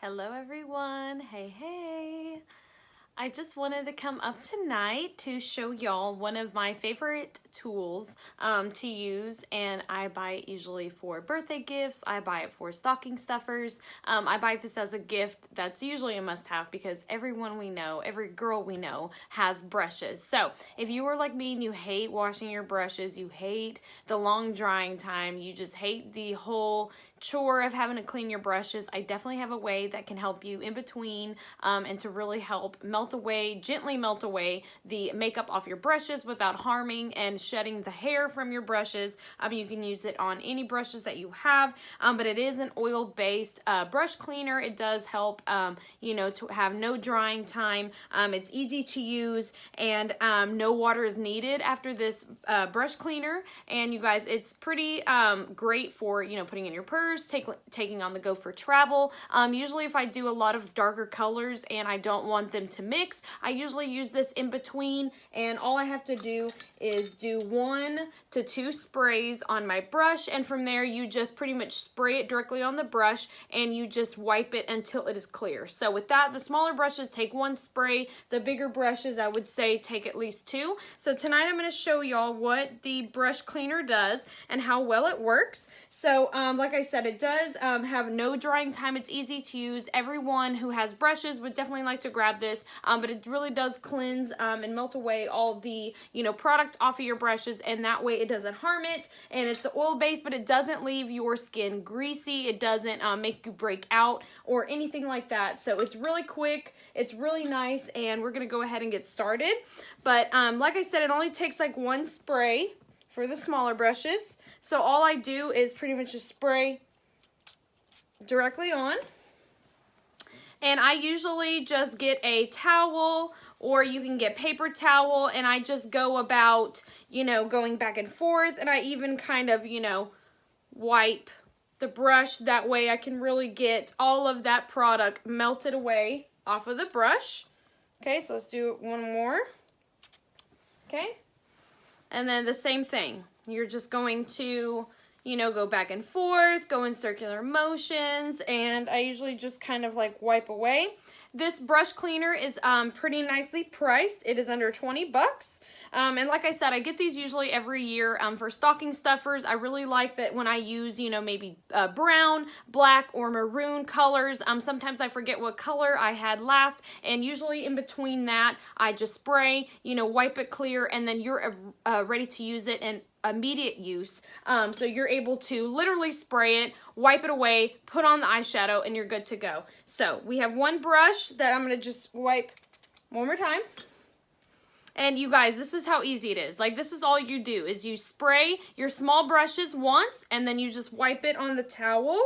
Hello everyone, hey. I just wanted to come up tonight to show y'all one of my favorite tools to use, and I buy it usually for birthday gifts. I buy it for stocking stuffers. I buy this as a gift that's usually a must-have because everyone we know, every girl we know has brushes. So if you are like me and you hate washing your brushes, you hate the long drying time, you just hate the whole chore of having to clean your brushes, I definitely have a way that can help you in between and to really help gently melt away the makeup off your brushes without harming and shedding the hair from your brushes. You can use it on any brushes that you have, but it is an oil-based brush cleaner. It does help, to have no drying time. It's easy to use, and no water is needed after this brush cleaner. And you guys, it's pretty great for, putting in your purse, taking on the go for travel. Usually if I do a lot of darker colors and I don't want them to mix, I usually use this in between, and all I have to do is do 1 to 2 sprays on my brush, and from there you just pretty much spray it directly on the brush and you just wipe it until it is clear. So with that, the smaller brushes take 1 spray, the bigger brushes I would say take at least 2. So tonight I'm going to show y'all what the brush cleaner does and how well it works. So like I said, it does have no drying time. It's easy to use. Everyone who has brushes would definitely like to grab this, but it really does cleanse and melt away all the product off of your brushes, and that way it doesn't harm it. And it's the oil base, but it doesn't leave your skin greasy. It doesn't make you break out or anything like that. So it's really quick, it's really nice, and we're gonna go ahead and get started. But like I said, it only takes like 1 spray for the smaller brushes. So all I do is pretty much just spray directly on. And I usually just get a towel, or you can get paper towel, and I just go about, going back and forth, and I even kind of, wipe the brush. That way I can really get all of that product melted away off of the brush. Okay, so let's do one more. Okay, and then the same thing. You're just going to, go back and forth, go in circular motions, and I usually just kind of like wipe away. This brush cleaner is pretty nicely priced. It is under 20 bucks. And like I said, I get these usually every year for stocking stuffers. I really like that when I use, maybe brown, black, or maroon colors. Sometimes I forget what color I had last, and usually in between that, I just spray, wipe it clear, and then you're ready to use it in immediate use. So you're able to literally spray it, wipe it away, put on the eyeshadow, and you're good to go. So we have 1 brush that I'm going to just wipe one more time. And you guys, this is how easy it is. Like, this is all you do is you spray your small brushes once, and then you just wipe it on the towel.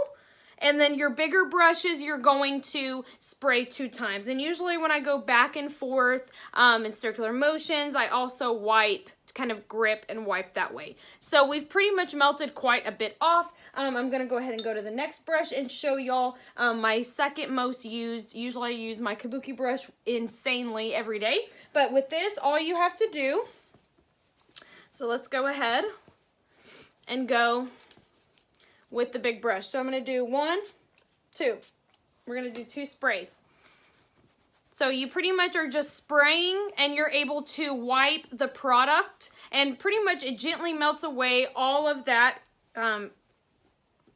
And then your bigger brushes, you're going to spray 2 times. And usually when I go back and forth in circular motions, I also wipe, kind of grip and wipe that way. So we've pretty much melted quite a bit off. I'm going to go ahead and go to the next brush and show y'all my second most used. Usually I use my kabuki brush insanely every day. But with this, all you have to do, so let's go ahead and go with the big brush. So I'm going to do 1, 2. We're going to do 2 sprays. So you pretty much are just spraying, and you're able to wipe the product, and pretty much it gently melts away all of that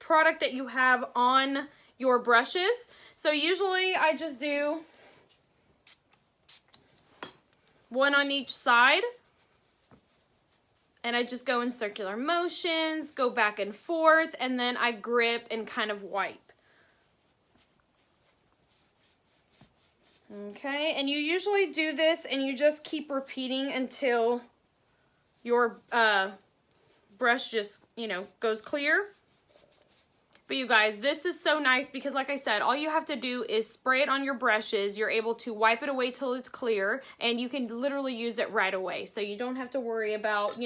product that you have on your brushes. So usually I just do 1 on each side, and I just go in circular motions, go back and forth, and then I grip and kind of wipe. Okay, and you usually do this and you just keep repeating until your brush just, goes clear. But you guys, this is so nice because like I said, all you have to do is spray it on your brushes. You're able to wipe it away till it's clear, and you can literally use it right away. So you don't have to worry about,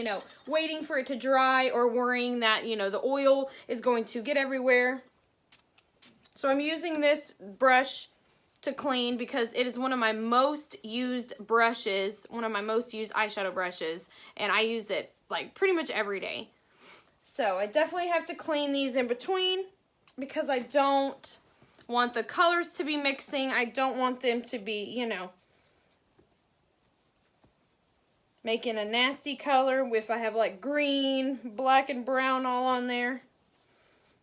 waiting for it to dry or worrying that, the oil is going to get everywhere. So I'm using this brush to clean because it is one of my most used brushes, one of my most used eyeshadow brushes, and I use it like pretty much every day. So I definitely have to clean these in between because I don't want the colors to be mixing. I don't want them to be, you know, making a nasty color if I have like green, black, and brown all on there.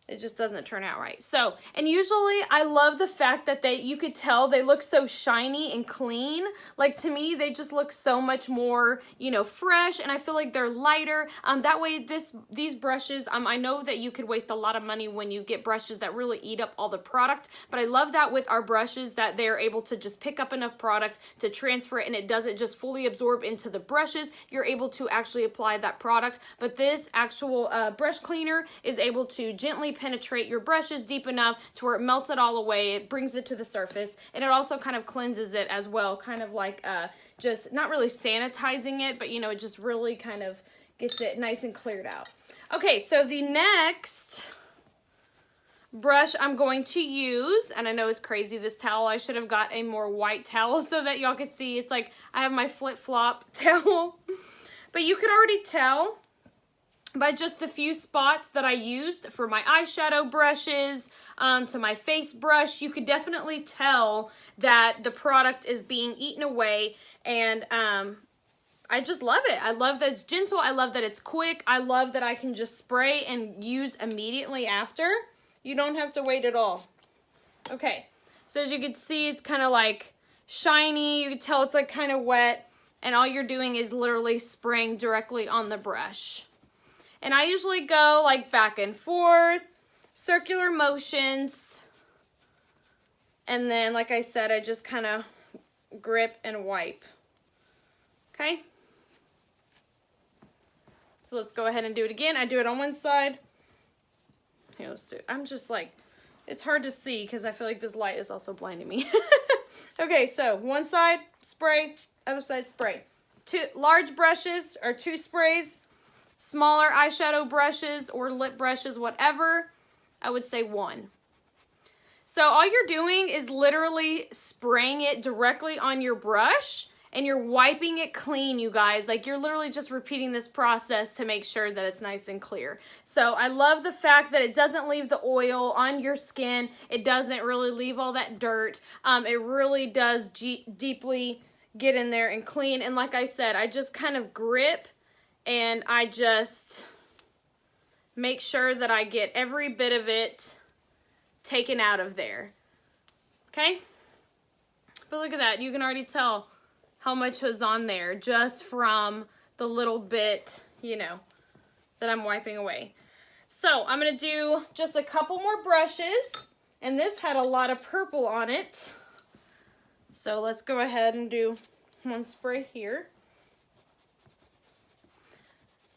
It just doesn't turn out right. So, and usually I love the fact that you could tell they look so shiny and clean. Like to me, they just look so much more, you know, fresh, and I feel like they're lighter. That way these brushes, I know that you could waste a lot of money when you get brushes that really eat up all the product, but I love that with our brushes that they're able to just pick up enough product to transfer it, and it doesn't just fully absorb into the brushes. You're able to actually apply that product, but this actual brush cleaner is able to gently penetrate your brushes deep enough to where it melts it all away. It brings it to the surface, and it also kind of cleanses it as well, kind of like just not really sanitizing it, but you know, it just really kind of gets it nice and cleared out. Okay, so the next brush I'm going to use, and I know it's crazy, this towel, I should have got a more white towel so that y'all could see. It's like I have my flip-flop towel, but you could already tell by just the few spots that I used for my eyeshadow brushes, to my face brush, you could definitely tell that the product is being eaten away, and I just love it. I love that it's gentle. I love that it's quick. I love that I can just spray and use immediately after. You don't have to wait at all. Okay, so as you can see, it's kind of like shiny. You can tell it's like kind of wet, and all you're doing is literally spraying directly on the brush. And I usually go like back and forth, circular motions. And then, like I said, I just kind of grip and wipe. Okay? So let's go ahead and do it again. I do it on one side. Here, let's do it. I'm just like, it's hard to see because I feel like this light is also blinding me. Okay, so one side, spray, other side, spray. Two large brushes or two sprays. Smaller eyeshadow brushes or lip brushes, whatever, I would say one. So all you're doing is literally spraying it directly on your brush, and you're wiping it clean, you guys. Like, you're literally just repeating this process to make sure that it's nice and clear. So I love the fact that it doesn't leave the oil on your skin. It doesn't really leave all that dirt. It really does deeply get in there and clean. And like I said, I just kind of grip, and I just make sure that I get every bit of it taken out of there. Okay? But look at that. You can already tell how much was on there just from the little bit, you know, that I'm wiping away. So I'm going to do just a couple more brushes. And this had a lot of purple on it. So let's go ahead and do one spray here.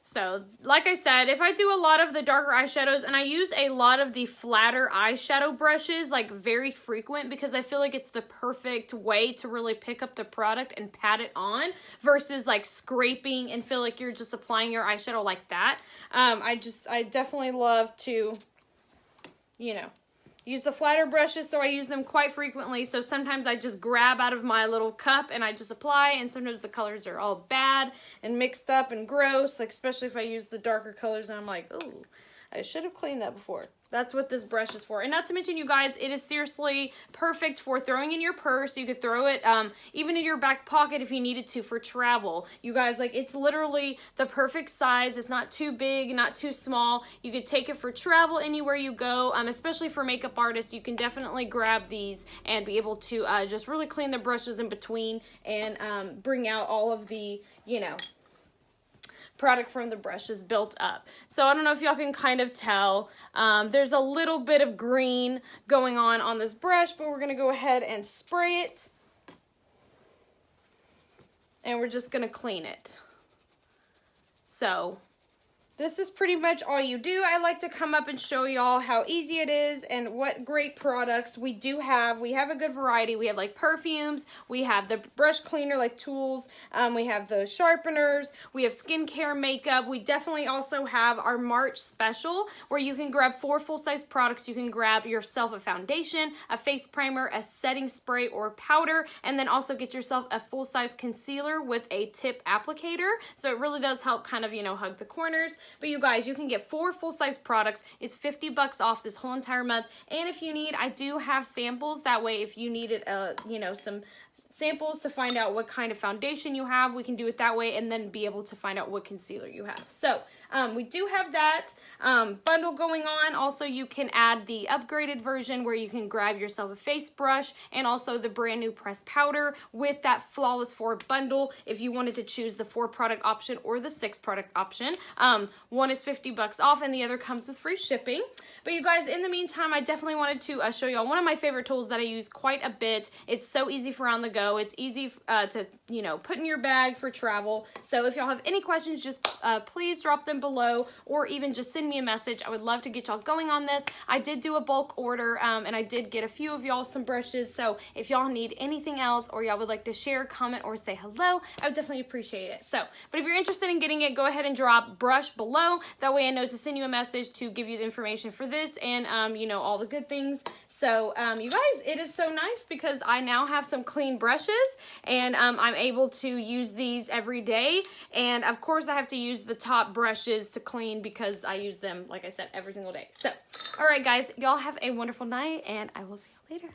So, like I said, if I do a lot of the darker eyeshadows, and I use a lot of the flatter eyeshadow brushes, like very frequent, because I feel like it's the perfect way to really pick up the product and pat it on, versus like scraping and feel like you're just applying your eyeshadow like that. I definitely love to, you know, use the flatter brushes, so I use them quite frequently. So sometimes I just grab out of my little cup and I just apply, and sometimes the colors are all bad and mixed up and gross, like especially if I use the darker colors and I'm like, oh, I should have cleaned that before. That's what this brush is for. And not to mention, you guys, it is seriously perfect for throwing in your purse. You could throw it even in your back pocket if you needed to for travel. You guys, like, it's literally the perfect size. It's not too big, not too small. You could take it for travel anywhere you go, especially for makeup artists. You can definitely grab these and be able to just really clean the brushes in between and bring out all of the, you know, product from the brush is built up. So I don't know if y'all can kind of tell. There's a little bit of green going on this brush, but we're going to go ahead and spray it. And we're just going to clean it. So this is pretty much all you do. I like to come up and show y'all how easy it is and what great products we do have. We have a good variety. We have like perfumes, we have the brush cleaner like tools, we have the sharpeners, we have skincare makeup. We definitely also have our March special where you can grab 4 full-size products. You can grab yourself a foundation, a face primer, a setting spray or powder, and then also get yourself a full-size concealer with a tip applicator. So it really does help kind of, you know, hug the corners. But you guys, you can get 4 full-size products. It's $50 off this whole entire month. And if you need, I do have samples. That way, if you needed, you know, some samples to find out what kind of foundation you have, we can do it that way, and then be able to find out what concealer you have. So we do have that bundle going on. Also, you can add the upgraded version where you can grab yourself a face brush and also the brand new pressed powder with that Flawless 4 bundle if you wanted to choose the 4 product option or the 6 product option. One is $50 off and the other comes with free shipping. But you guys, in the meantime, I definitely wanted to show y'all one of my favorite tools that I use quite a bit. It's so easy for on the go. It's easy to, you know, put in your bag for travel. So if y'all have any questions, just please drop them below, or even just send me a message. I would love to get y'all going on this. I did do a bulk order, and I did get a few of y'all some brushes. So if y'all need anything else, or y'all would like to share, comment, or say hello, I would definitely appreciate it. So, but if you're interested in getting it, go ahead and drop brush below. That way I know to send you a message to give you the information for this and, you know, all the good things. So, you guys, it is so nice because I now have some clean brushes, and I'm able to use these every day. And of course I have to use the top brushes to clean because I use them, like I said, every single day. So, all right guys, y'all have a wonderful night, and I will see you later.